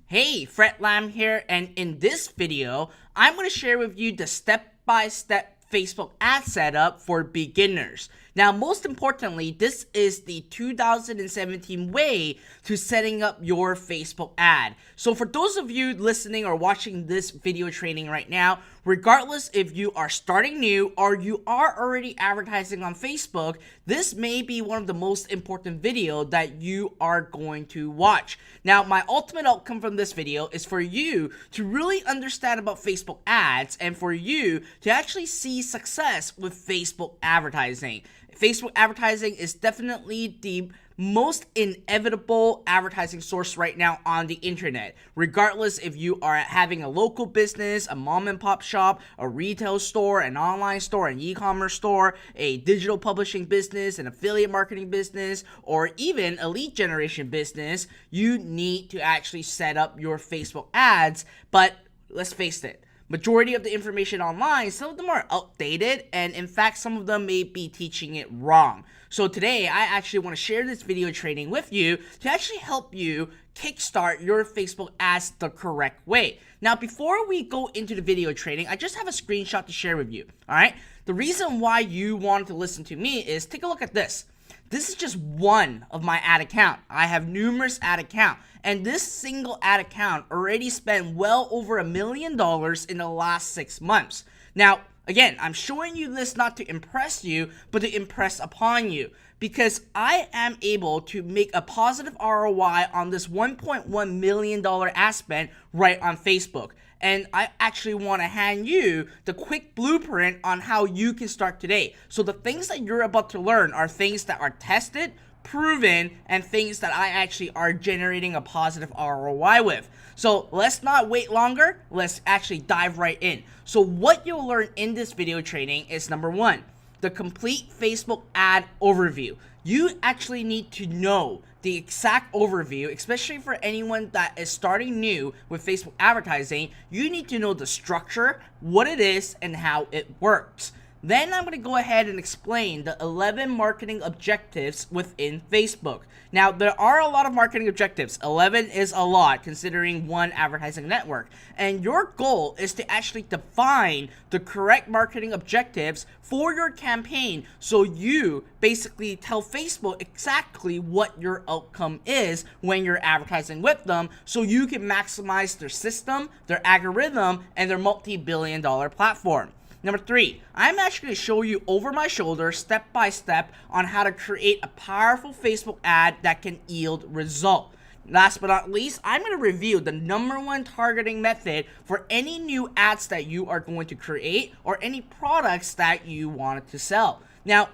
Hey, Fred Lam here, and in this video, I'm going to share with you the step-by-step Facebook ad setup for beginners. Now, most importantly, this is the 2017 way to setting up your Facebook ad. So for those of you listening or watching this video training right now, regardless if you are starting new or you are already advertising on Facebook, this may be one of the most important video that you are going to watch. Now, my ultimate outcome from this video is for you to really understand about Facebook ads and for you to actually see success with Facebook advertising. Facebook advertising is definitely the most inevitable advertising source right now on the internet. Regardless if you are having a local business, a mom and pop shop, a retail store, an online store, an e-commerce store, a digital publishing business, an affiliate marketing business, or even a lead generation business, you need to actually set up your Facebook ads. But let's face it, majority of the information online, some of them are outdated, and in fact, some of them may be teaching it wrong. So today, I actually want to share this video training with you to actually help you kickstart your Facebook ads the correct way. Now, before we go into the video training, I just have a screenshot to share with you, all right? The reason why you want to listen to me is take a look at this. This is just one of my ad account. I have numerous ad account, and this single ad account already spent well over $1 million in the last 6 months. Now, again, I'm showing you this not to impress you, but to impress upon you, because I am able to make a positive ROI on this $1.1 million ad spend right on Facebook. And I actually want to hand you the quick blueprint on how you can start today. So the things that you're about to learn are things that are tested, proven, and things that I actually are generating a positive ROI with. So let's not wait longer. Let's actually dive right in. So what you'll learn in this video training is number one, the complete Facebook ad overview. You actually need to know the exact overview, especially for anyone that is starting new with Facebook advertising. You need to know the structure, what it is, and how it works. Then I'm going to go ahead and explain the 11 marketing objectives within Facebook. Now, there are a lot of marketing objectives. 11 is a lot considering one advertising network. And your goal is to actually define the correct marketing objectives for your campaign so you basically tell Facebook exactly what your outcome is when you're advertising with them so you can maximize their system, their algorithm, and their multi-billion-dollar platform. Number three, I'm actually going to show you over my shoulder, step by step, on how to create a powerful Facebook ad that can yield result. Last but not least, I'm going to review the number one targeting method for any new ads that you are going to create or any products that you wanted to sell. Now,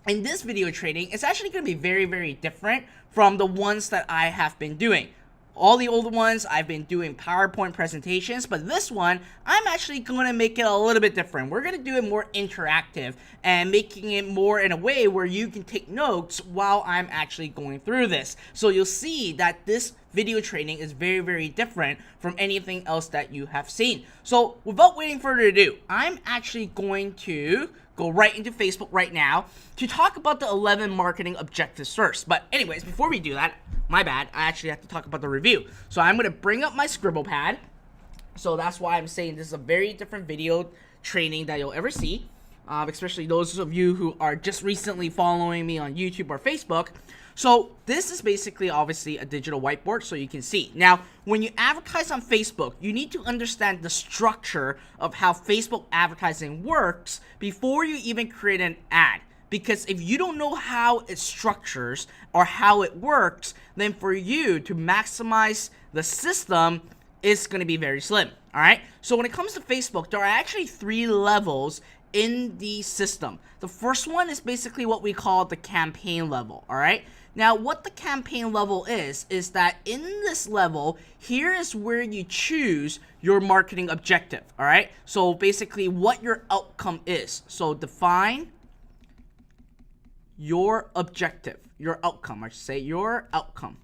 in this video training, it's actually going to be very, very different from the ones that I have been doing. All the older ones, I've been doing PowerPoint presentations, but this one, I'm actually going to make it a little bit different. We're going to do it more interactive and making it more in a way where you can take notes while I'm actually going through this. So you'll see that this video training is very, very different from anything else that you have seen. So without waiting further ado, I'm actually going to go right into Facebook right now to talk about the 11 marketing objectives first. But anyways, before we do that, my bad, I actually have to talk about the review. So I'm going to bring up my scribble pad. So that's why I'm saying this is a very different video training that you'll ever see, especially those of you who are just recently following me on YouTube or Facebook. So this is basically obviously a digital whiteboard so you can see. Now, when you advertise on Facebook, you need to understand the structure of how Facebook advertising works before you even create an ad. Because if you don't know how it structures or how it works, then for you to maximize the system, it's going to be very slim. All right. So when it comes to Facebook, there are actually 3 levels in the system. The first one is basically what we call the campaign level. All right. Now, what the campaign level is that in this level, here is where you choose your marketing objective. All right. So basically what your outcome is. So define your objective, your outcome, I should say, your outcome,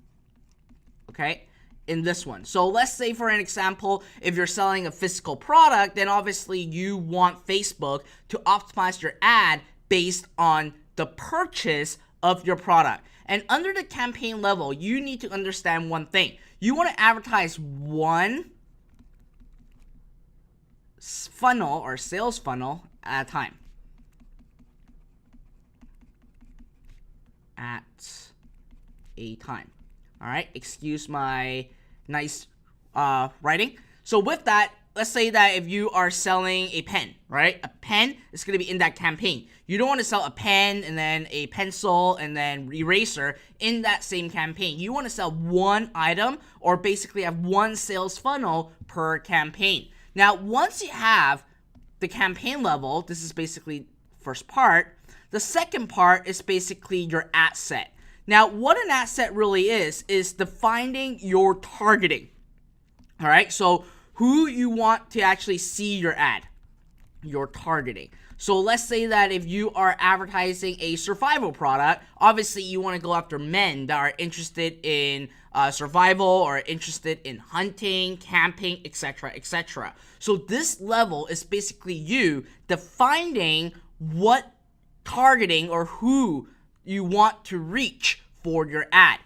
okay, in this one. So let's say, for an example, if you're selling a physical product, then obviously you want Facebook to optimize your ad based on the purchase of your product. And under the campaign level, you need to understand one thing. you want to advertise one funnel or sales funnel at a time. All right, excuse my nice writing. So with that, let's say that if you are selling a pen, right? A pen is going to be in that campaign. You don't want to sell a pen and then a pencil and then eraser in that same campaign. You want to sell one item, or basically have one sales funnel per campaign. Now, once you have the campaign level, this is basically first part. The second part is basically your ad set. Now, what an ad set really is defining your targeting. All right, so who you want to actually see your ad, your targeting. So let's say that if you are advertising a survival product, obviously you want to go after men that are interested in survival or interested in hunting, camping, etc., etc. So this level is basically you defining what targeting or who you want to reach for your ad.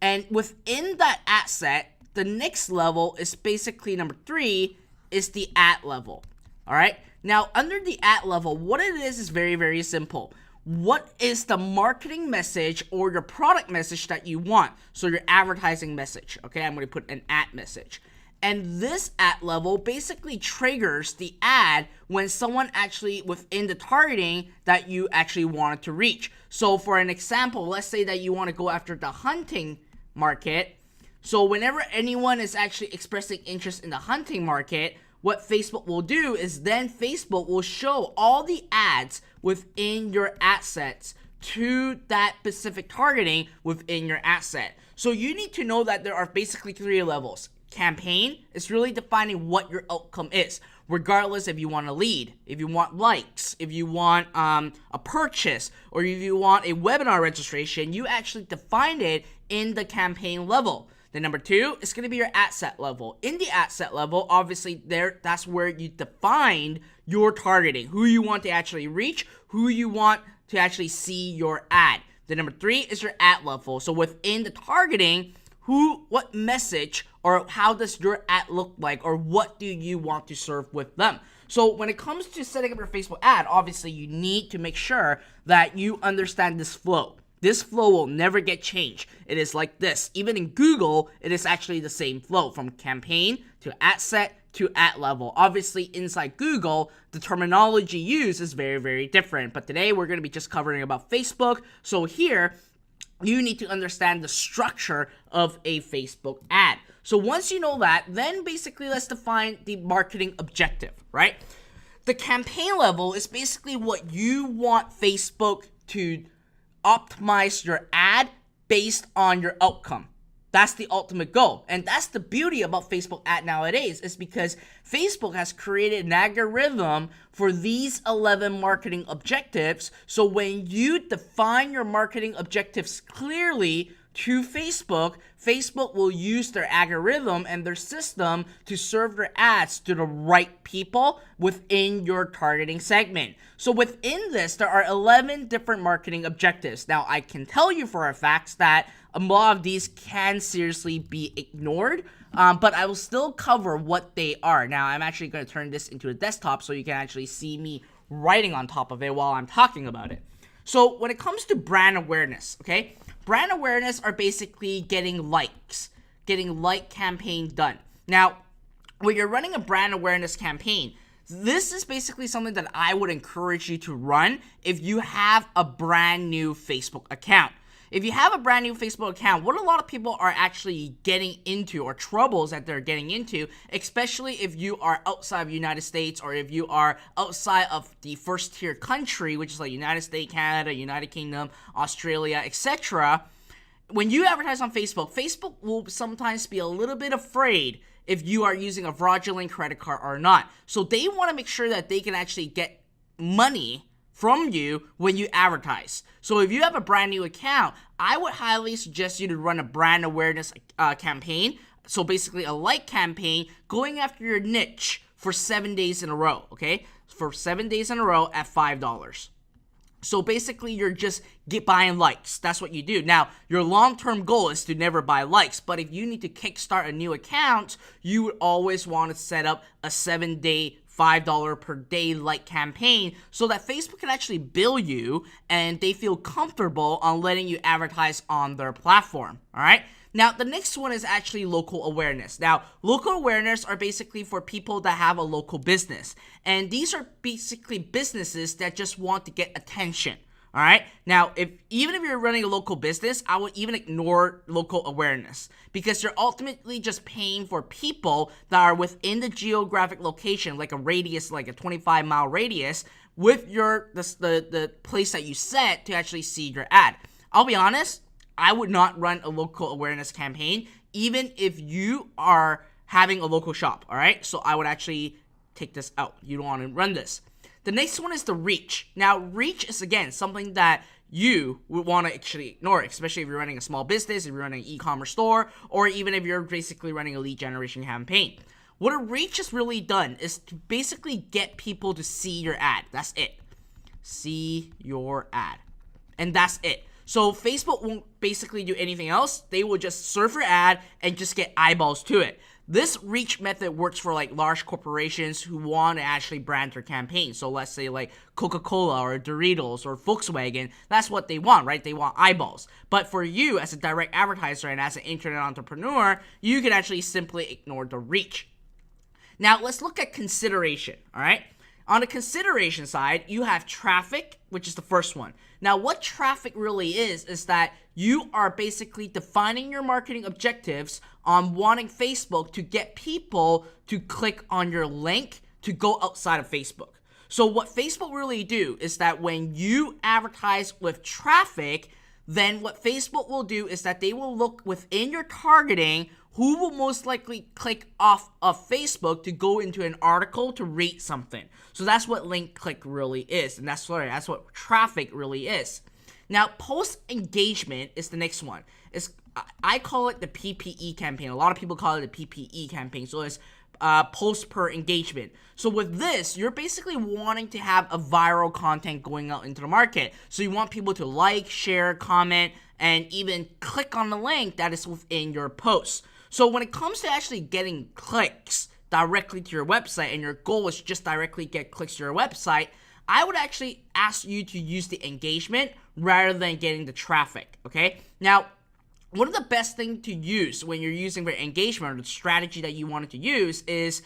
And within that ad set, the next level is basically number 3 is the ad level. All right. Now, under the ad level, what it is very, very simple. What is the marketing message or your product message that you want? So your advertising message. Okay, I'm going to put an ad message. And this ad level basically triggers the ad when someone actually within the targeting that you actually wanted to reach. So for an example, let's say that you want to go after the hunting market. So whenever anyone is actually expressing interest in the hunting market, what Facebook will do is then Facebook will show all the ads within your ad sets to that specific targeting within your ad set. So you need to know that there are basically 3 levels. Campaign is really defining what your outcome is, regardless if you want a lead, if you want likes, if you want a purchase, or if you want a webinar registration. You actually define it in the campaign level. Then number 2 is going to be your ad set level. In the ad set level, obviously that's where you define your targeting, who you want to actually reach, who you want to actually see your ad. Then number 3 is your ad level. So within the targeting, what message or how does your ad look like, or what do you want to serve with them? So when it comes to setting up your Facebook ad, obviously you need to make sure that you understand this flow. This flow will never get changed. It is like this. Even in Google, it is actually the same flow from campaign to ad set to ad level. Obviously, inside Google, the terminology used is very, very different. But today, we're going to be just covering about Facebook. So here, you need to understand the structure of a Facebook ad. So once you know that, then basically let's define the marketing objective, right? The campaign level is basically what you want Facebook to optimize your ad based on your outcome. That's the ultimate goal. And that's the beauty about Facebook ad nowadays, is because Facebook has created an algorithm for these 11 marketing objectives. So when you define your marketing objectives clearly to Facebook, Facebook will use their algorithm and their system to serve their ads to the right people within your targeting segment. So within this, there are 11 different marketing objectives. Now, I can tell you for a fact that a lot of these can seriously be ignored, but I will still cover what they are. Now, I'm actually going to turn this into a desktop so you can actually see me writing on top of it while I'm talking about it. So when it comes to brand awareness, okay, brand awareness are basically getting likes, getting like campaign done. Now, when you're running a brand awareness campaign, this is basically something that I would encourage you to run if you have a brand new Facebook account. If you have a brand new Facebook account, what a lot of people are actually getting into, or troubles that they're getting into, especially if you are outside of the United States, or if you are outside of the first tier country, which is like United States, Canada, United Kingdom, Australia, etc. When you advertise on Facebook, Facebook will sometimes be a little bit afraid if you are using a fraudulent credit card or not. So they want to make sure that they can actually get money from you when you advertise. So if you have a brand new account, I would highly suggest you to run a brand awareness campaign. So basically a like campaign going after your niche for 7 days in a row, okay? For 7 days in a row at $5. So basically, you're just buying likes. That's what you do. Now, your long-term goal is to never buy likes, but if you need to kickstart a new account, you would always want to set up a 7-day, $5 per day like campaign so that Facebook can actually bill you and they feel comfortable on letting you advertise on their platform. All right. Now, the next one is actually local awareness. Now, local awareness are basically for people that have a local business. And these are basically businesses that just want to get attention. All right. Now, even if you're running a local business, I would even ignore local awareness because you're ultimately just paying for people that are within the geographic location, like a radius, like a 25-mile radius, with the place that you set to actually see your ad. I'll be honest, I would not run a local awareness campaign, even if you are having a local shop. All right. So I would actually take this out. You don't want to run this. The next one is the reach. Now, reach is, again, something that you would want to actually ignore, especially if you're running a small business, if you're running an e-commerce store, or even if you're basically running a lead generation campaign. What a reach has really done is to basically get people to see your ad. That's it. See your ad. And that's it. So Facebook won't basically do anything else. They will just serve your ad and just get eyeballs to it. This reach method works for like large corporations who want to actually brand their campaign. So let's say like Coca-Cola or Doritos or Volkswagen, that's what they want, right? They want eyeballs. But for you as a direct advertiser and as an internet entrepreneur, you can actually simply ignore the reach. Now let's look at consideration, all right? On the consideration side, you have traffic, which is the first one. Now, what traffic really is that you are basically defining your marketing objectives on wanting Facebook to get people to click on your link to go outside of Facebook. So what Facebook really do is that when you advertise with traffic, then what Facebook will do is that they will look within your targeting who will most likely click off of Facebook to go into an article to read something. So that's what link click really is, and that's what traffic really is. Now, post engagement is the next one. I call it the PPE campaign. A lot of people call it the PPE campaign. So it's post per engagement. So with this, you're basically wanting to have a viral content going out into the market. So you want people to like, share, comment, and even click on the link that is within your post. So when it comes to actually getting clicks directly to your website, and your goal is just directly get clicks to your website, I would actually ask you to use the engagement rather than getting the traffic, okay? Now, one of the best things to use when you're using the engagement, or the strategy that you wanted to use, is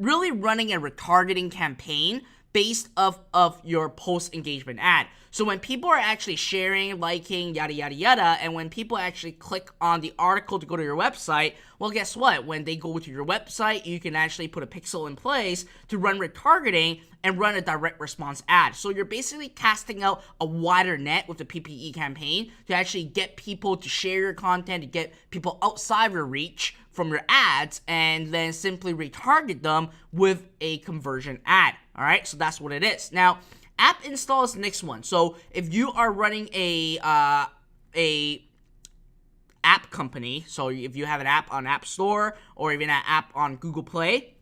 really running a retargeting campaign based of your post-engagement ad. So when people are actually sharing, liking, yada, yada, yada, and when people actually click on the article to go to your website, well, guess what? When they go to your website, you can actually put a pixel in place to run retargeting and run a direct response ad. So you're basically casting out a wider net with the PPE campaign to actually get people to share your content, to get people outside your reach from your ads, and then simply retarget them with a conversion ad. All right, so that's what it is. Now, app install is the next one. So if you are running a app company, so if you have an app on App Store or even an app on Google Play,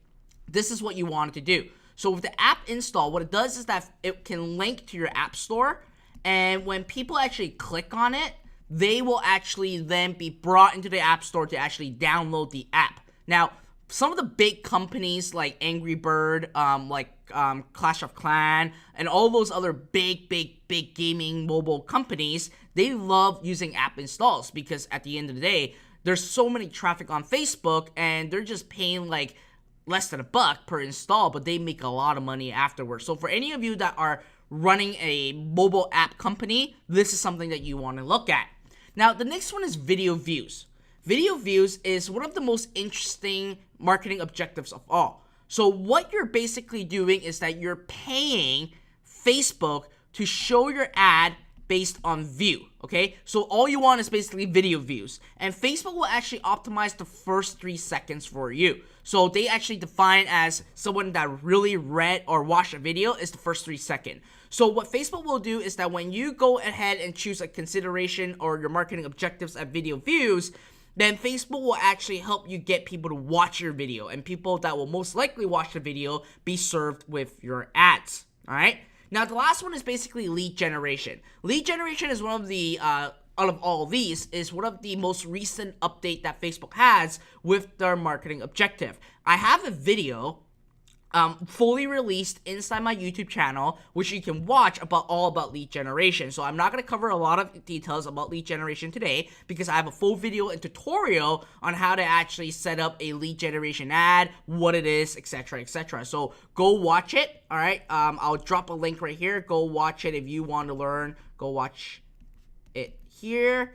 this is what you want to do. So with the app install, what it does is that it can link to your App Store, and when people actually click on it, they will actually then be brought into the App Store to actually download the app. Now, some of the big companies like Angry Bird, Clash of Clans, and all those other big gaming mobile companies, they love using app installs because at the end of the day, there's so many traffic on Facebook and they're just paying like less than $1 per install, but they make a lot of money afterwards. So for any of you that are running a mobile app company, this is something that you want to look at. Now, the next one is video views. Video views is one of the most interesting marketing objectives of all. So what you're basically doing is that you're paying Facebook to show your ad based on view, okay? So all you want is basically video views. And Facebook will actually optimize the first 3 seconds for you. So they actually define as someone that really read or watched a video is the first 3 seconds. So what Facebook will do is that when you go ahead and choose a consideration or your marketing objectives at video views, then Facebook will actually help you get people to watch your video, and people that will most likely watch the video be served with your ads, all right? Now, the last one is basically lead generation. Lead generation is one of the, out of all of these, is one of the most recent update that Facebook has with their marketing objective. I have a video fully released inside my YouTube channel, which you can watch all about lead generation. So I'm not going to cover a lot of details about lead generation today because I have a full video and tutorial on how to actually set up a lead generation ad, what it is, etc., etc. So go watch it. All right. I'll drop a link right here. Go watch it if you want to learn. Go watch it here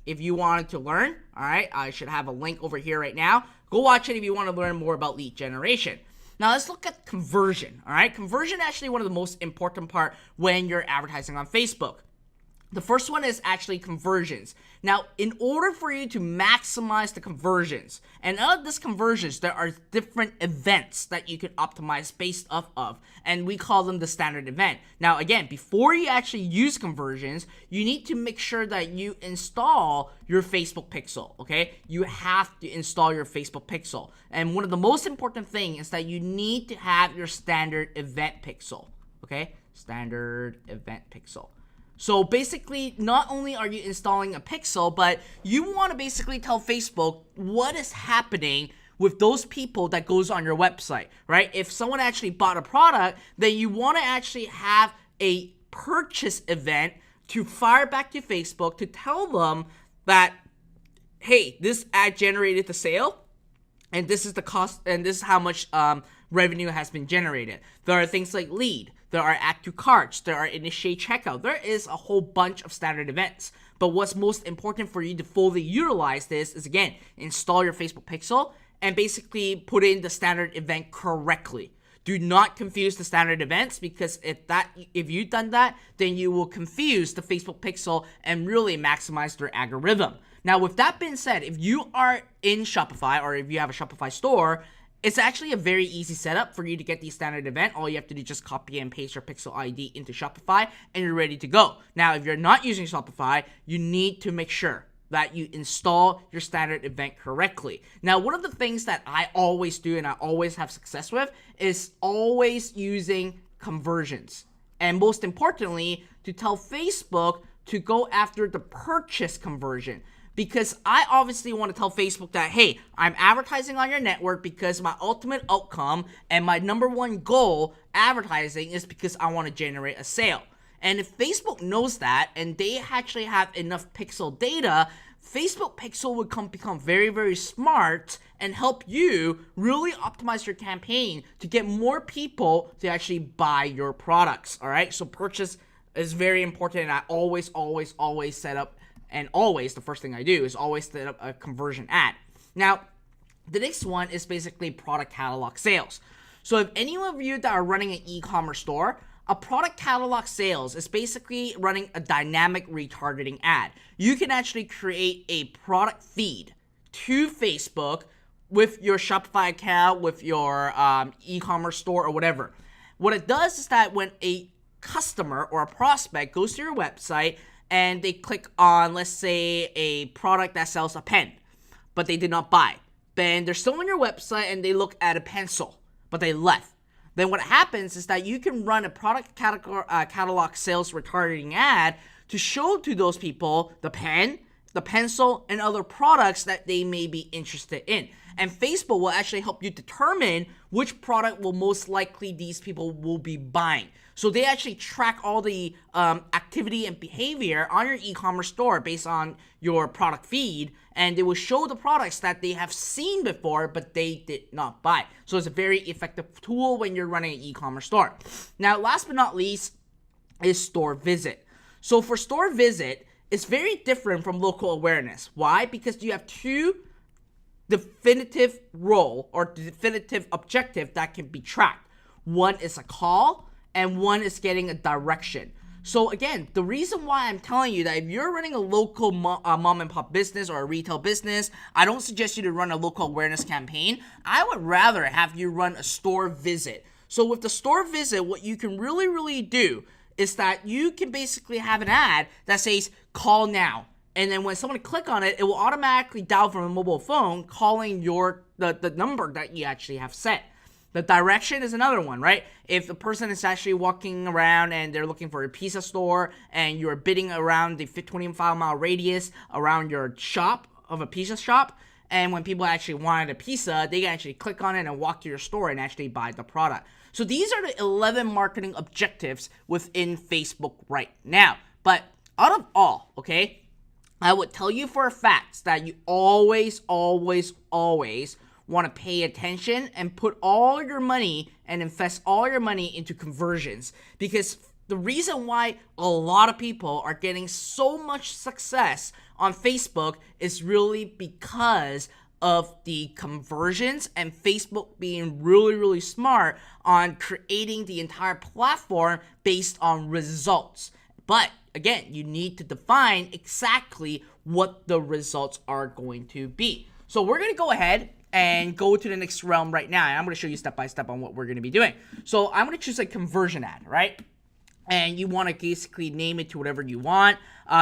if you wanted to learn. All right. I should have a link over here right now. Go watch it if you want to learn more about lead generation. Now let's look at conversion, all right? Conversion is actually one of the most important part when you're advertising on Facebook. The first one is actually conversions. Now, in order for you to maximize the conversions, and out of these conversions, there are different events that you can optimize based off of, and we call them the standard event. Now, again, before you actually use conversions, you need to make sure that you install your Facebook pixel, okay? You have to install your Facebook pixel. And one of the most important things is that you need to have your standard event pixel, okay? Standard event pixel. So basically, not only are you installing a pixel, but you want to basically tell Facebook what is happening with those people that goes on your website, right? If someone actually bought a product, then you want to actually have a purchase event to fire back to Facebook to tell them that, hey, this ad generated the sale, and this is the cost, and this is how much revenue has been generated. There are things like lead. There are add to carts, there are initiate checkout. There is a whole bunch of standard events. But what's most important for you to fully utilize this is, again, install your Facebook pixel and basically put in the standard event correctly. Do not confuse the standard events, because if you've done that, then you will confuse the Facebook pixel and really maximize their algorithm. Now, with that being said, if you are in Shopify or if you have a Shopify store, it's actually a very easy setup for you to get the standard event. All you have to do is just copy and paste your Pixel ID into Shopify and you're ready to go. Now, if you're not using Shopify, you need to make sure that you install your standard event correctly. Now, one of the things that I always do and I always have success with is always using conversions. And most importantly, to tell Facebook to go after the purchase conversion. Because I obviously want to tell Facebook that, hey, I'm advertising on your network because my ultimate outcome and my number one goal advertising is because I want to generate a sale. And if Facebook knows that and they actually have enough pixel data, Facebook pixel would become very, very smart and help you really optimize your campaign to get more people to actually buy your products, all right? So purchase is very important, and I always set up. And always, the first thing I do is always set up a conversion ad. Now, the next one is basically product catalog sales. So if any of you that are running an e-commerce store, a product catalog sales is basically running a dynamic retargeting ad. You can actually create a product feed to Facebook with your Shopify account, with your e-commerce store or whatever. What it does is that when a customer or a prospect goes to your website and they click on, let's say, a product that sells a pen, but they did not buy. Then they're still on your website and they look at a pencil, but they left. Then what happens is that you can run a product catalog sales retargeting ad to show to those people the pen, the pencil, and other products that they may be interested in. And Facebook will actually help you determine which product will most likely these people will be buying. So they actually track all the activity and behavior on your e-commerce store based on your product feed, and they will show the products that they have seen before but they did not buy. So it's a very effective tool when you're running an e-commerce store. Now, last but not least is store visit. So for store visit, it's very different from local awareness. Why? Because you have two definitive role or definitive objective that can be tracked. One is a call and one is getting a direction. So again, the reason why I'm telling you that if you're running a local mom and pop business or a retail business, I don't suggest you to run a local awareness campaign. I would rather have you run a store visit. So with the store visit, what you can really do is that you can basically have an ad that says call now. And then when someone click on it, it will automatically dial from a mobile phone calling the number that you actually have set. The direction is another one, right? If the person is actually walking around and they're looking for a pizza store and you're bidding around the 25-mile radius around your shop of a pizza shop, and when people actually wanted a pizza, they can actually click on it and walk to your store and actually buy the product. So these are the 11 marketing objectives within Facebook right now. But out of all, okay, I would tell you for a fact that you always want to pay attention and put all your money and invest all your money into conversions, because the reason why a lot of people are getting so much success on Facebook is really because of the conversions and Facebook being really smart on creating the entire platform based on results. But again, you need to define exactly what the results are going to be. So we're going to go ahead and go to the next realm right now. And I'm going to show you step by step on what we're going to be doing. So I'm going to choose a conversion ad, right? And you want to basically name it to whatever you want.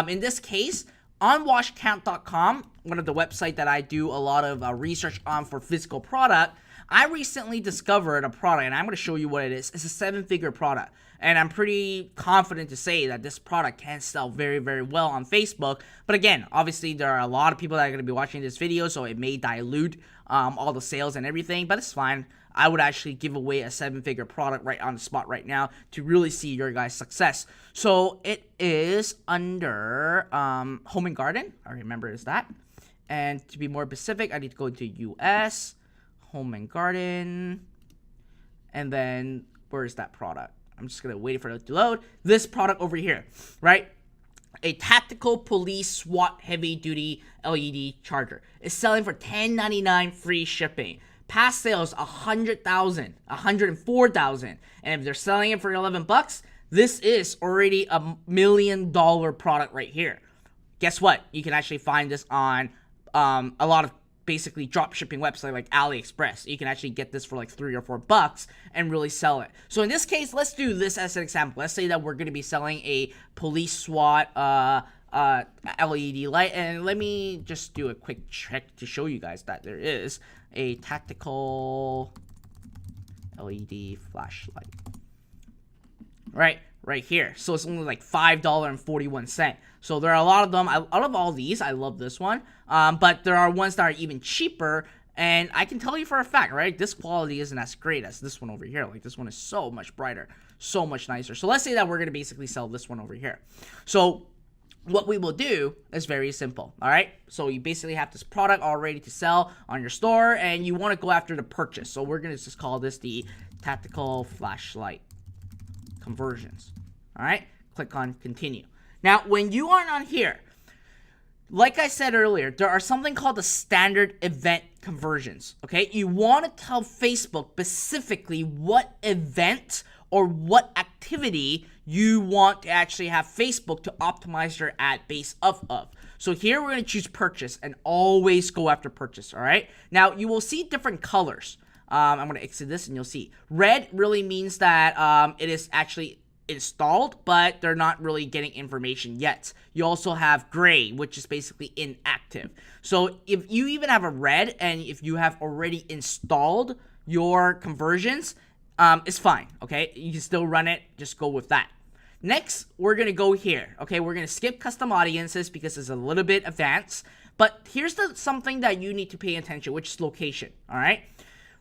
In this case, onwashcount.com, one of the websites that I do a lot of research on for physical product, I recently discovered a product, and I'm going to show you what it is. It's a 7-figure product, and I'm pretty confident to say that this product can sell very well on Facebook. But again, obviously there are a lot of people that are going to be watching this video, so it may dilute all the sales and everything, but it's fine. I would actually give away a 7-figure product right on the spot right now to really see your guys' success. So it is under Home and Garden. I remember it's that. And to be more specific, I need to go to US, Home and Garden, and then where is that product? I'm just going to wait for it to load. This product over here, right? A tactical police SWAT heavy-duty LED charger. It's selling for $10.99 free shipping. Past sales, 100,000, 104,000. And if they're selling it for 11 bucks, this is already a $1 million product right here. Guess what? You can actually find this on a lot of basically drop shipping website like AliExpress. You can actually get this for like 3 or 4 bucks and really sell it. So in this case, let's do this as an example. Let's say that we're going to be selling a police SWAT LED light, and let me just do a quick check to show you guys that there is a tactical LED flashlight right here. So it's only like $5.41. So there are a lot of them. Out of all these, I love this one, but there are ones that are even cheaper, and I can tell you for a fact, right, this quality isn't as great as this one over here. Like, this one is so much brighter, so much nicer. So let's say that we're going to basically sell this one over here. So what we will do is very simple, all right? So you basically have this product all ready to sell on your store, and you want to go after the purchase. So we're going to just call this the tactical flashlight conversions, all right? Click on continue. Now, when you are on here, like I said earlier, there are something called the standard event conversions, okay? You want to tell Facebook specifically what event or what activity you want to actually have Facebook to optimize your ad based off of. So here we're going to choose purchase and always go after purchase, all right? Now, you will see different colors. I'm going to exit this and you'll see. Red really means that it is actually installed, but they're not really getting information yet. You also have gray, which is basically inactive. So if you even have a red, and if you have already installed your conversions, it's fine, okay? You can still run it, just go with that. Next, we're gonna go here, okay? We're gonna skip custom audiences because it's a little bit advanced, but here's something that you need to pay attention, which is location, all right?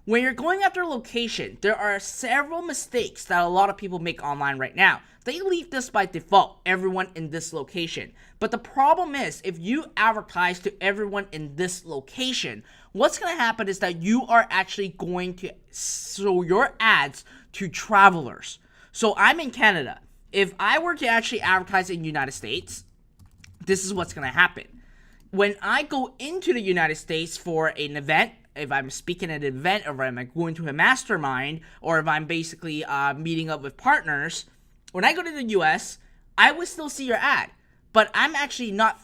When you're going after location, there are several mistakes that a lot of people make online right now. They leave this by default, everyone in this location. But the problem is, if you advertise to everyone in this location, what's going to happen is that you are actually going to show your ads to travelers. So I'm in Canada. If I were to actually advertise in the United States, this is what's going to happen. When I go into the United States for an event, if I'm speaking at an event, or if I'm going to a mastermind, or if I'm basically meeting up with partners, when I go to the US, I would still see your ad. But I'm actually not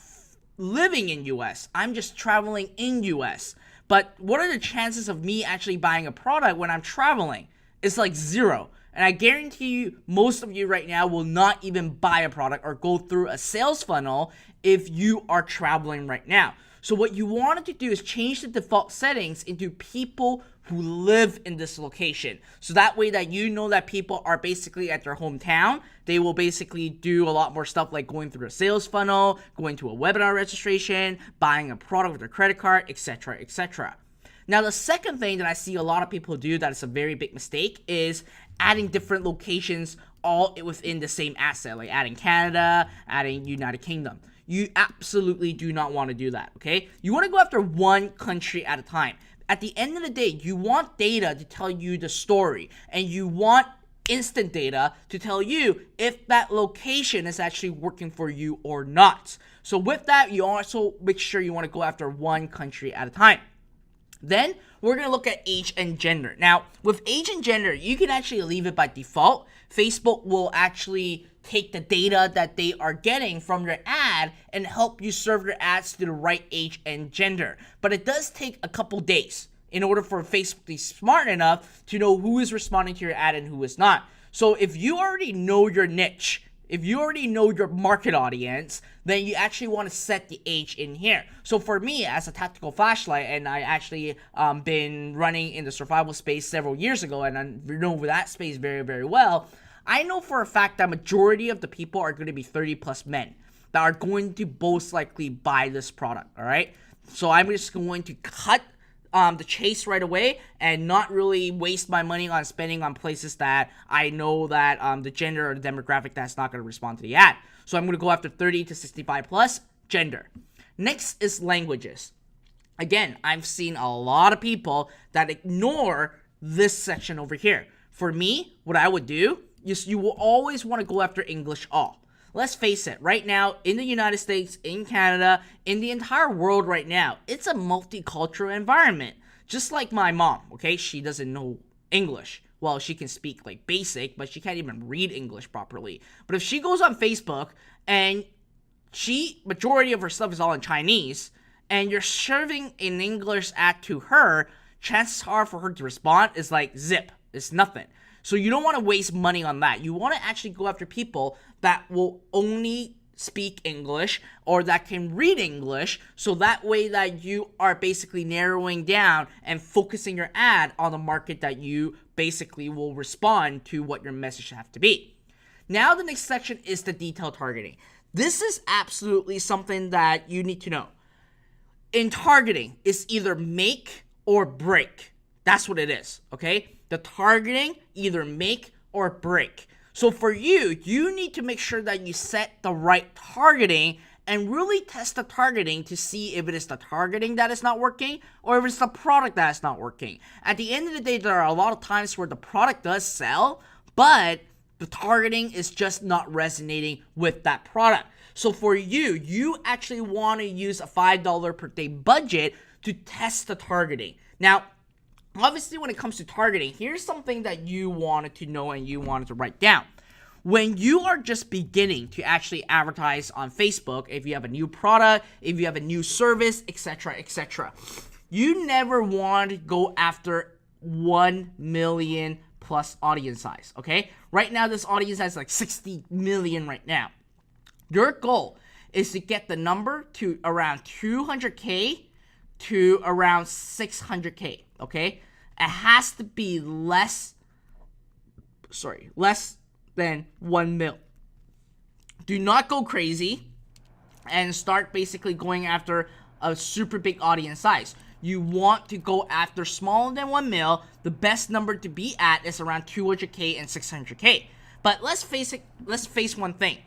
living in US. I'm just traveling in US. But what are the chances of me actually buying a product when I'm traveling? It's like 0. And I guarantee you, most of you right now will not even buy a product or go through a sales funnel if you are traveling right now. So what you wanted to do is change the default settings into people who live in this location. So that way that you know that people are basically at their hometown. They will basically do a lot more stuff like going through a sales funnel, going to a webinar registration, buying a product with their credit card, etc., etc. Now, the second thing that I see a lot of people do that is a very big mistake is adding different locations all within the same asset, like adding Canada, adding United Kingdom. You absolutely do not want to do that, okay? You want to go after one country at a time. At the end of the day, you want data to tell you the story, and you want instant data to tell you if that location is actually working for you or not. So with that, you also make sure you want to go after one country at a time. Then we're going to look at age and gender. Now, with age and gender, you can actually leave it by default. Facebook will actually take the data that they are getting from your ad and help you serve your ads to the right age and gender. But it does take a couple days in order for Facebook to be smart enough to know who is responding to your ad and who is not. So if you already know your niche, if you already know your market audience, then you actually want to set the age in here. So for me, as a tactical flashlight, and I actually been running in the survival space several years ago, and I know that space very, very well, I know for a fact that majority of the people are going to be 30 plus men that are going to most likely buy this product, all right? So I'm just going to cut the chase right away and not really waste my money on spending on places that I know that the gender or the demographic that's not going to respond to the ad. So I'm going to go after 30 to 65 plus gender. Next is languages. Again, I've seen a lot of people that ignore this section over here. For me, what I would do is you will always want to go after English all. Let's face it, right now, in the United States, in Canada, in the entire world right now, it's a multicultural environment. Just like my mom, okay? She doesn't know English. Well, she can speak like basic, but she can't even read English properly. But if she goes on Facebook and majority of her stuff is all in Chinese, and you're serving an English ad to her, chances are for her to respond is like zip. It's nothing. So you don't want to waste money on that. You want to actually go after people that will only speak English or that can read English, so that way that you are basically narrowing down and focusing your ad on the market that you basically will respond to what your message have to be. Now the next section is the detailed targeting. This is absolutely something that you need to know. In targeting, it's either make or break. That's what it is, okay? The targeting, either make or break. So for you, you need to make sure that you set the right targeting and really test the targeting to see if it is the targeting that is not working or if it's the product that is not working. At the end of the day, there are a lot of times where the product does sell, but the targeting is just not resonating with that product. So for you, you actually want to use a $5 per day budget to test the targeting. Now, obviously, when it comes to targeting, here's something that you wanted to know and you wanted to write down. When you are just beginning to actually advertise on Facebook, if you have a new product, if you have a new service, etc., etc., you never want to go after 1 million plus audience size, okay? Right now, this audience has like 60 million right now. Your goal is to get the number to around 200K to around 600K, okay? It has to be less than 1 mil. Do not go crazy and start basically going after a super big audience size. You want to go after smaller than 1 mil. The best number to be at is around 200K and 600K. But let's face one thing.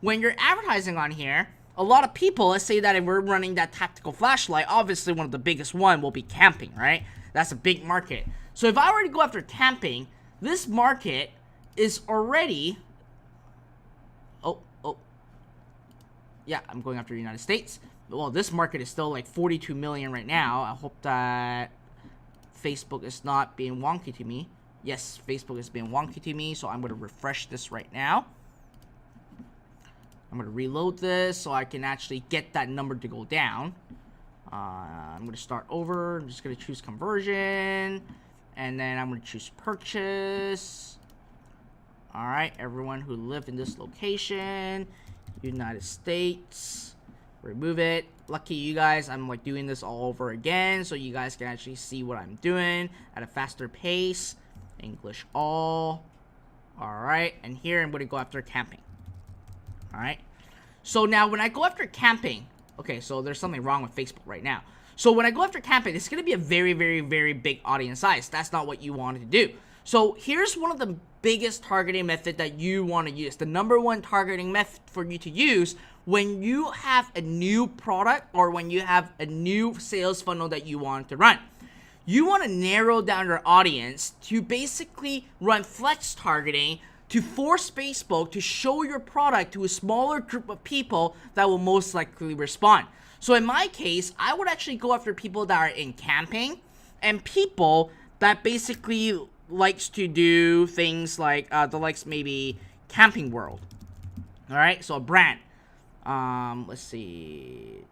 When you're advertising on here, a lot of people, let's say that if we're running that tactical flashlight, obviously one of the biggest one will be camping, right? That's a big market. So if I were to go after camping, this market is already... Yeah, I'm going after the United States. Well, this market is still like 42 million right now. I hope that Facebook is not being wonky to me. Yes, Facebook is being wonky to me, so I'm going to refresh this right now. I'm going to reload this so I can actually get that number to go down. I'm going to start over. I'm just going to choose conversion. And then I'm going to choose purchase. Alright, everyone who lived in this location. United States. remove it. Lucky you guys, I'm like doing this all over again so you guys can actually see what I'm doing at a faster pace. English all. Alright, and here I'm going to go after camping. Alright, so now when I go after camping, okay, so there's something wrong with Facebook right now. So when I go after camping, it's going to be a very, very, very big audience size. That's not what you wanted to do. So here's one of the biggest targeting method that you want to use. The number one targeting method for you to use when you have a new product or when you have a new sales funnel that you want to run. You want to narrow down your audience to basically run flex targeting to force Facebook to show your product to a smaller group of people that will most likely respond. So in my case, I would actually go after people that are in camping and people that basically likes to do things like the likes maybe Camping World. All right, so a brand. Let's see.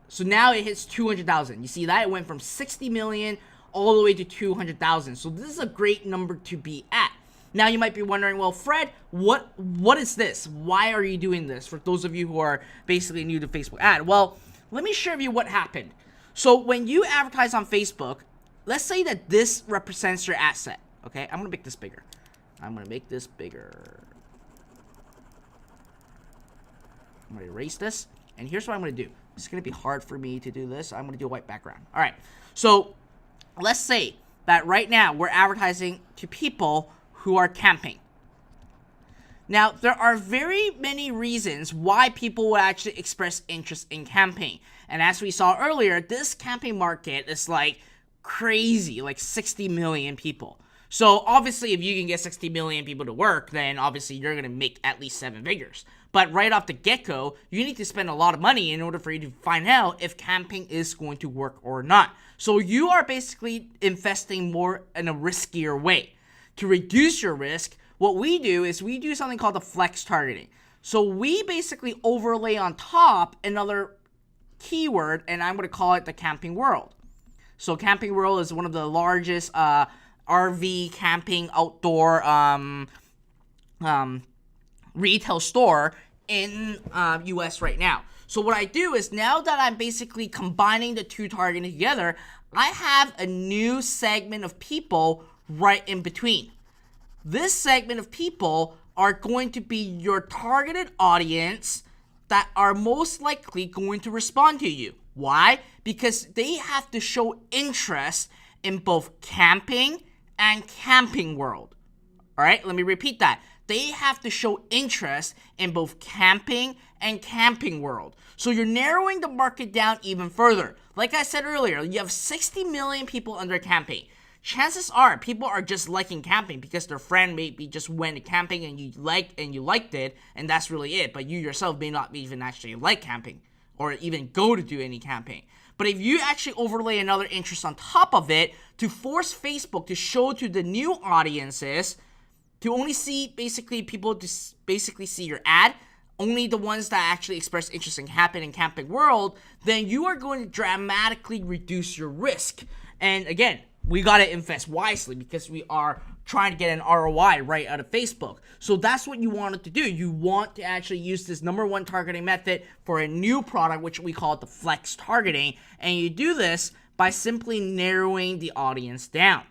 So now it hits 200,000. You see that? It went from 60 million all the way to 200,000. So this is a great number to be at. Now you might be wondering, well, Fred, what is this? Why are you doing this? For those of you who are basically new to Facebook ad. Well, let me share with you what happened. So when you advertise on Facebook, let's say that this represents your ad set. Okay, I'm gonna make this bigger. I'm gonna erase this. And here's what I'm gonna do. It's gonna be hard for me to do this. I'm gonna do a white background. All right. So let's say that right now we're advertising to people who are camping. Now, there are very many reasons why people would actually express interest in camping. And as we saw earlier, this camping market is like crazy, like 60 million people. So obviously, if you can get 60 million people to work, then obviously you're going to make at least 7 figures. But right off the get-go, you need to spend a lot of money in order for you to find out if camping is going to work or not. So you are basically investing more in a riskier way. To reduce your risk, what we do is we do something called the flex targeting. So we basically overlay on top another keyword, and I'm going to call it the Camping World. So Camping World is one of the largest RV camping outdoor retail store in US right now. So what I do is now that I'm basically combining the two targeting together, I have a new segment of people right in between. This segment of people are going to be your targeted audience that are most likely going to respond to you. Why? Because they have to show interest in both camping and Camping World. All right, let me repeat that. They have to show interest in both camping and Camping World. So you're narrowing the market down even further. Like I said earlier, you have 60 million people under camping. Chances are people are just liking camping because their friend maybe just went camping and you liked it, and that's really it. But you yourself may not even actually like camping or even go to do any camping. But if you actually overlay another interest on top of it to force Facebook to show to the new audiences to only see basically people to basically see your ad, only the ones that actually express interest in Camping World, then you are going to dramatically reduce your risk. And again, we got to invest wisely because we are trying to get an ROI right out of Facebook. So that's what you wanted to do. You want to actually use this number one targeting method for a new product, which we call it the flex targeting. And you do this by simply narrowing the audience down.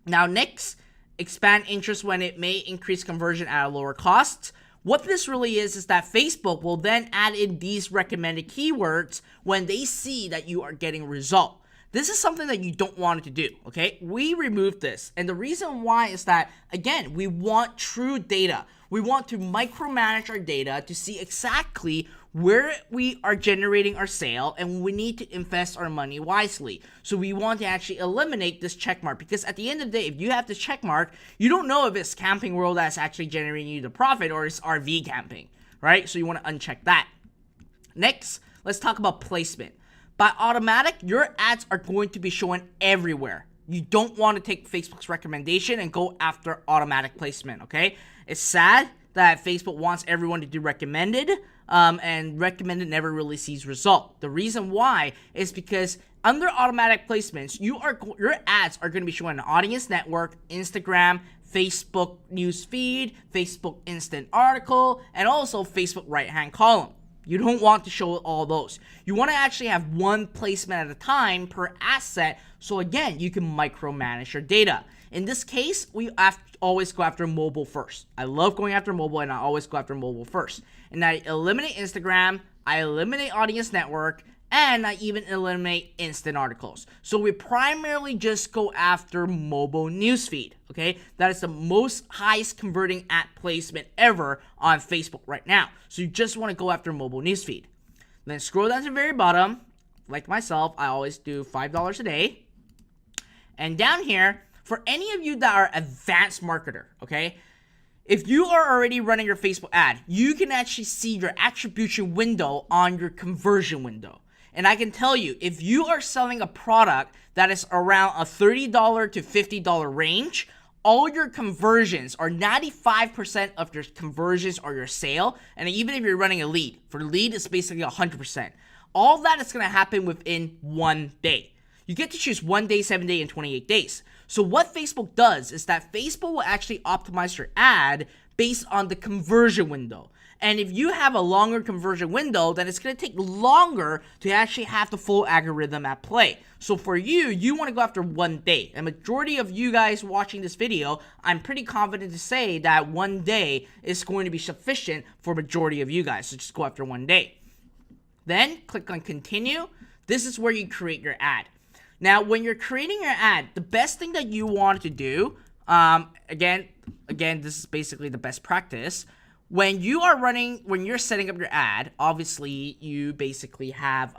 Now, next, expand interest when it may increase conversion at a lower cost. What this really is that Facebook will then add in these recommended keywords when they see that you are getting a result. This is something that you don't want it to do, okay? We removed this. And the reason why is that, again, we want true data. We want to micromanage our data to see exactly where we are generating our sale, and we need to invest our money wisely. So we want to actually eliminate this check mark, because at the end of the day, if you have this check mark, you don't know if it's Camping World that's actually generating you the profit or it's RV camping, right? So you want to uncheck that. Next, let's talk about placement. By automatic, your ads are going to be shown everywhere. You don't want to take Facebook's recommendation and go after automatic placement, okay? It's sad that Facebook wants everyone to do recommended, and recommended never really sees result. The reason why is because under automatic placements, your ads are going to be shown on Audience Network, Instagram, Facebook News Feed, Facebook Instant Article, and also Facebook right-hand column. You don't want to show all those. You want to actually have one placement at a time per asset, so again, you can micromanage your data. In this case, we always go after mobile first. I love going after mobile, and I always go after mobile first. And I eliminate Instagram, I eliminate Audience Network, and I even eliminate instant articles. So we primarily just go after mobile newsfeed, okay? That is the most highest converting ad placement ever on Facebook right now. So you just want to go after mobile newsfeed. Then scroll down to the very bottom. Like myself, I always do $5 a day. And down here, for any of you that are advanced marketer, okay? If you are already running your Facebook ad, you can actually see your attribution window on your conversion window. And I can tell you, if you are selling a product that is around a $30 to $50 range, all your conversions, or 95% of your conversions are your sale. And even if you're running a lead, for lead, it's basically 100%. All that is going to happen within 1 day. You get to choose 1 day, 7 day, and 28 days. So what Facebook does is that Facebook will actually optimize your ad based on the conversion window. And if you have a longer conversion window, then it's going to take longer to actually have the full algorithm at play. So for you, you want to go after 1 day. A majority of you guys watching this video, I'm pretty confident to say that 1 day is going to be sufficient for majority of you guys. So just go after 1 day. Then click on continue. This is where you create your ad. Now, when you're creating your ad, the best thing that you want to do, again, this is basically the best practice. When you're setting up your ad, obviously you basically have,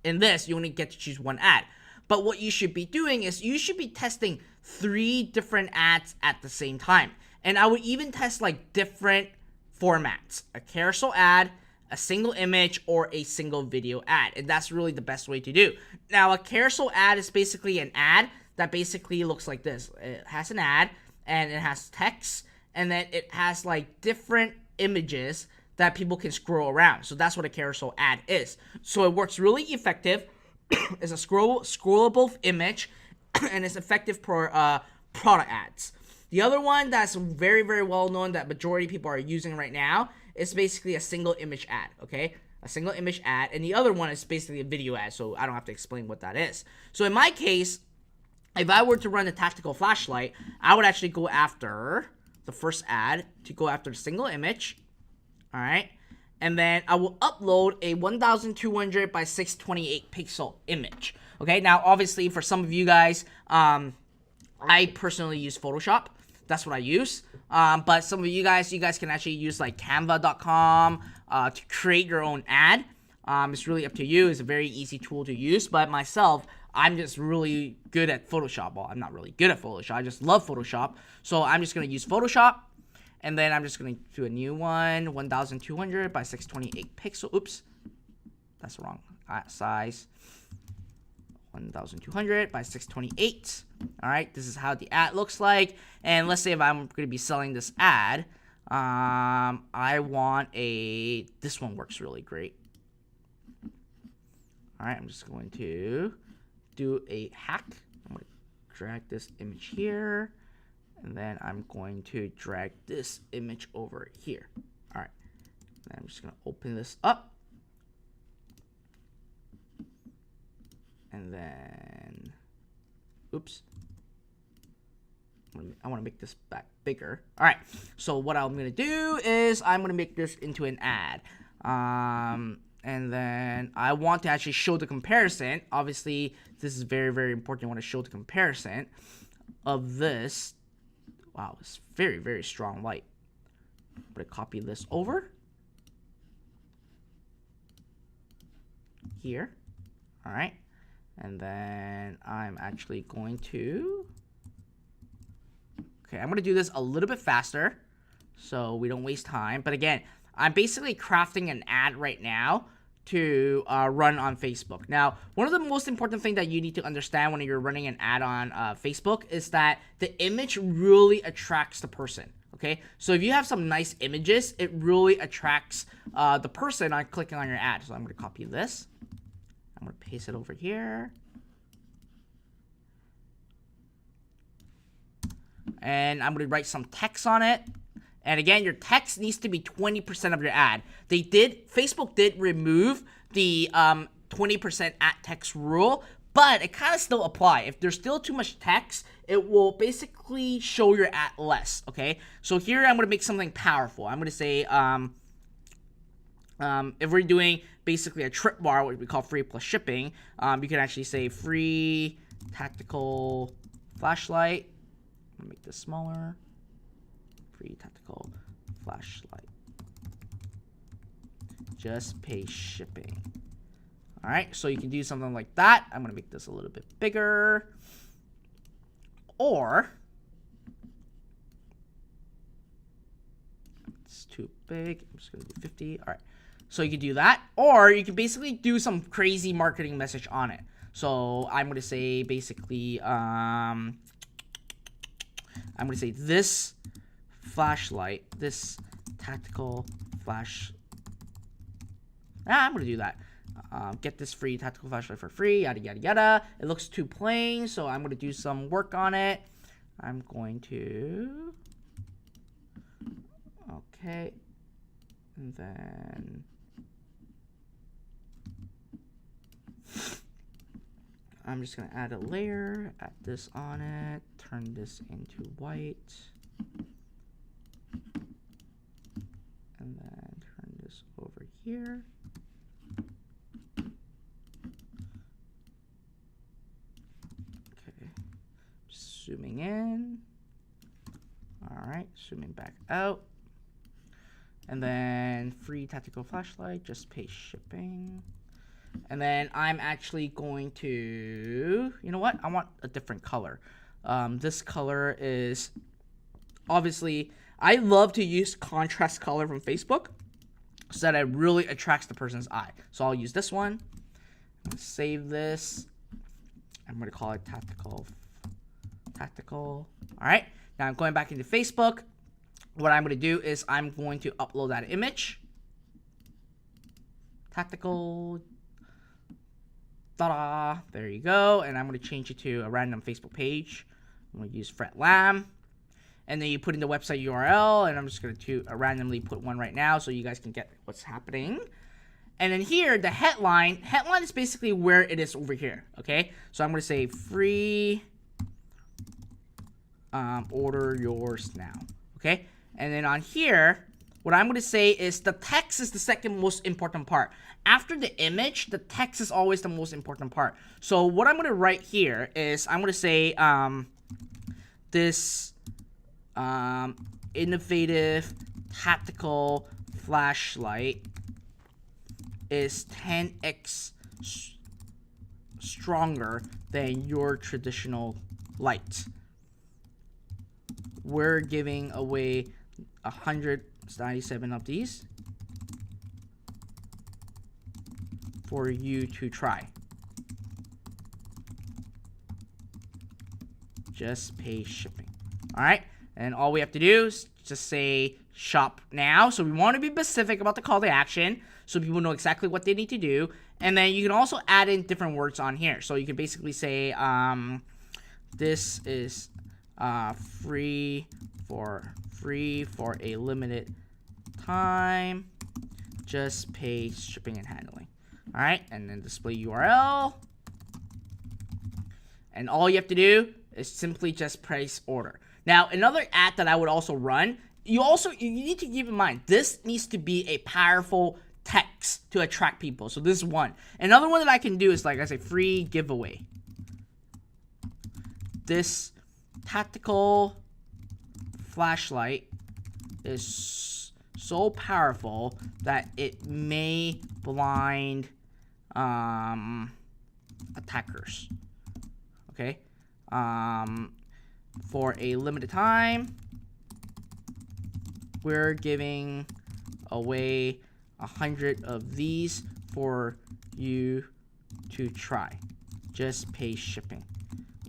in this, you only get to choose one ad. But what you should be doing is you should be testing 3 different ads at the same time. And I would even test like different formats, a carousel ad, a single image, or a single video ad. And that's really the best way to do. Now, a carousel ad is basically an ad that basically looks like this. It has an ad, and it has text, and then it has like different images that people can scroll around. So that's what a carousel ad is. So it works really effective. It's a scrollable image, and it's effective for product ads. The other one that's very, very well known that majority of people are using right now is basically a single image ad, okay? A single image ad. And the other one is basically a video ad, so I don't have to explain what that is. So in my case, if I were to run a tactical flashlight, I would actually go after the first ad to go after the single image, all right? And then I will upload a 1200 by 628 pixel image, okay? Now, obviously, for some of you guys, I personally use Photoshop. That's what I use. But some of you guys can actually use like canva.com to create your own ad. It's really up to you. It's a very easy tool to use. But myself, I'm just really good at Photoshop. Well, I'm not really good at Photoshop. I just love Photoshop. So I'm just going to use Photoshop. And then I'm just going to do a new one, 1200 by 628 pixel. Oops, that's the wrong size. 1200 by 628. All right, this is how the ad looks like. And let's say if I'm going to be selling this ad, I want this one works really great. All right, I'm just going to do a hack. I'm going to drag this image here, and then I'm going to drag this image over here. All right, and I'm just going to open this up. And then, oops, I want to make this back bigger. All right, so what I'm going to do is I'm going to make this into an ad. And then I want to actually show the comparison. Obviously, this is very, very important. I want to show the comparison of this. Wow, it's very, very strong light. I'm going to copy this over here. All right. And then I'm actually going to, okay, I'm going to do this a little bit faster so we don't waste time. But again, I'm basically crafting an ad right now to run on Facebook. Now, one of the most important things that you need to understand when you're running an ad on Facebook is that the image really attracts the person. Okay, so if you have some nice images, it really attracts the person on clicking on your ad. So I'm going to copy this. I'm going to paste it over here. And I'm going to write some text on it. And again, your text needs to be 20% of your ad. Facebook did remove the 20% at text rule, but it kind of still apply. If there's still too much text, it will basically show your ad less, okay? So here I'm going to make something powerful. I'm going to say, if we're doing basically a trip bar, what we call free plus shipping, you can actually say free tactical flashlight. I'm going to make this smaller. Free tactical flashlight. Just pay shipping. Alright, so you can do something like that. I'm going to make this a little bit bigger. Or, it's too big. I'm just going to do 50. Alright, so you can do that. Or you can basically do some crazy marketing message on it. So I'm going to say basically, I'm going to say this flashlight, this tactical flash. I'm going to do that. Get this free tactical flashlight for free, yada yada yada. It looks too plain, so I'm going to do some work on it. I'm going to, okay, and then I'm just going to add a layer, add this on it, turn this into white, and then turn this over here. Zooming in. Alright, zooming back out. And then free tactical flashlight, just pay shipping. And then I'm actually going to, you know what? I want a different color. This color is, obviously, I love to use contrast color from Facebook so that it really attracts the person's eye. So I'll use this one. I'm going to save this. I'm going to call it tactical. Alright, now I'm going back into Facebook. What I'm going to do is I'm going to upload that image. Tactical. Ta-da! There you go. And I'm going to change it to a random Facebook page. I'm going to use Fred Lam. And then you put in the website URL. And I'm just going to randomly put one right now so you guys can get what's happening. And then here, the headline. Headline is basically where it is over here. Okay? So I'm going to say free. Order yours now. Okay? And then on here, what I'm going to say is the text is the second most important part. After the image, the text is always the most important part. So what I'm going to write here is I'm going to say this innovative tactical flashlight is 10x stronger than your traditional light. We're giving away 197 of these for you to try. Just pay shipping. Alright, and all we have to do is just say shop now. So we want to be specific about the call to action so people know exactly what they need to do. And then you can also add in different words on here. So you can basically say this is free for a limited time. Just pay shipping and handling. Alright, and then display URL. And all you have to do is simply just press order. Now, another ad that I would also run, you need to keep in mind, this needs to be a powerful text to attract people. So this is one. Another one that I can do is, like I say, free giveaway. This tactical flashlight is so powerful that it may blind attackers. Okay, for a limited time, we're giving away 100 of these for you to try. Just pay shipping.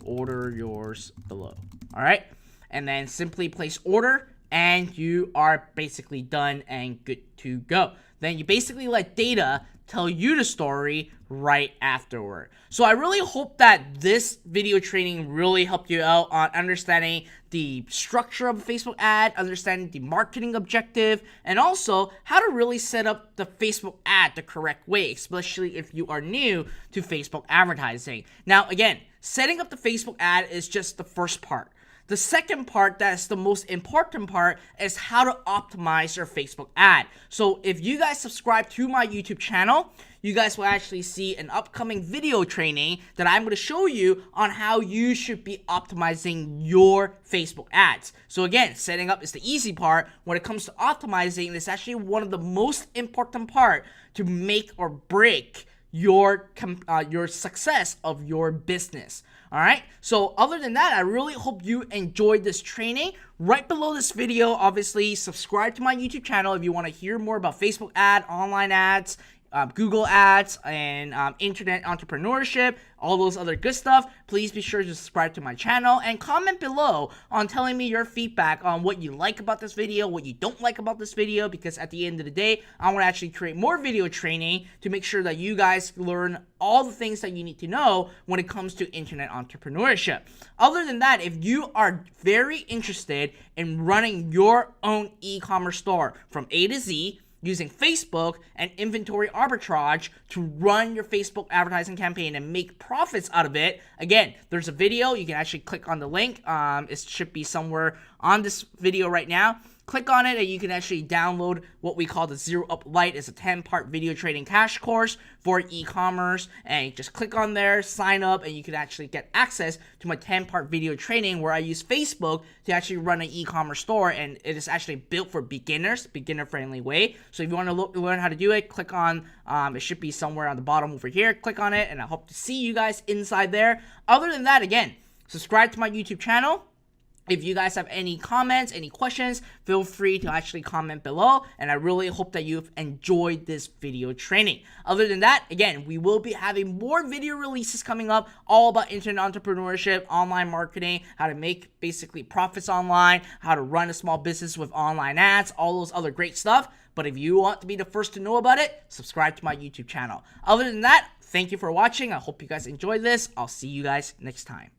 Order yours below. All right, and then simply place order, and you are basically done and good to go. Then you basically let data tell you the story right afterward. So I really hope that this video training really helped you out on understanding the structure of a Facebook ad, understanding the marketing objective, and also how to really set up the Facebook ad the correct way, especially if you are new to Facebook advertising. Now, again, setting up the Facebook ad is just the first part. The second part, that's the most important part, is how to optimize your Facebook ad. So if you guys subscribe to my YouTube channel, you guys will actually see an upcoming video training that I'm going to show you on how you should be optimizing your Facebook ads. So again, setting up is the easy part. When it comes to optimizing, it's actually one of the most important part to make or break your success of your business. All right, so other than that, I really hope you enjoyed this training. Right below this video, obviously subscribe to my YouTube channel if you want to hear more about Facebook ad, online ads, Google ads, and internet entrepreneurship, all those other good stuff. Please be sure to subscribe to my channel and comment below on telling me your feedback on what you like about this video, what you don't like about this video, because at the end of the day, I want to actually create more video training to make sure that you guys learn all the things that you need to know when it comes to internet entrepreneurship. Other than that, if you are very interested in running your own e-commerce store from A to Z, using Facebook and inventory arbitrage to run your Facebook advertising campaign and make profits out of it. Again, there's a video. You can actually click on the link. It should be somewhere on this video right now. Click on it and you can actually download what we call the Zero Up Lite. It's a 10-part video trading cash course for e-commerce, and you just click on there, sign up, and you can actually get access to my 10-part video training where I use Facebook to actually run an e-commerce store, and it is actually built for beginners, beginner-friendly way. So if you want to learn how to do it, click on, it should be somewhere on the bottom over here. Click on it, and I hope to see you guys inside there. Other than that, again, subscribe to my YouTube channel. If you guys have any comments, any questions, feel free to actually comment below, and I really hope that you've enjoyed this video training. Other than that, again, we will be having more video releases coming up, all about internet entrepreneurship, online marketing, how to make basically profits online, how to run a small business with online ads, all those other great stuff. But if you want to be the first to know about it, subscribe to my YouTube channel. Other than that, thank you for watching. I hope you guys enjoyed this. I'll see you guys next time.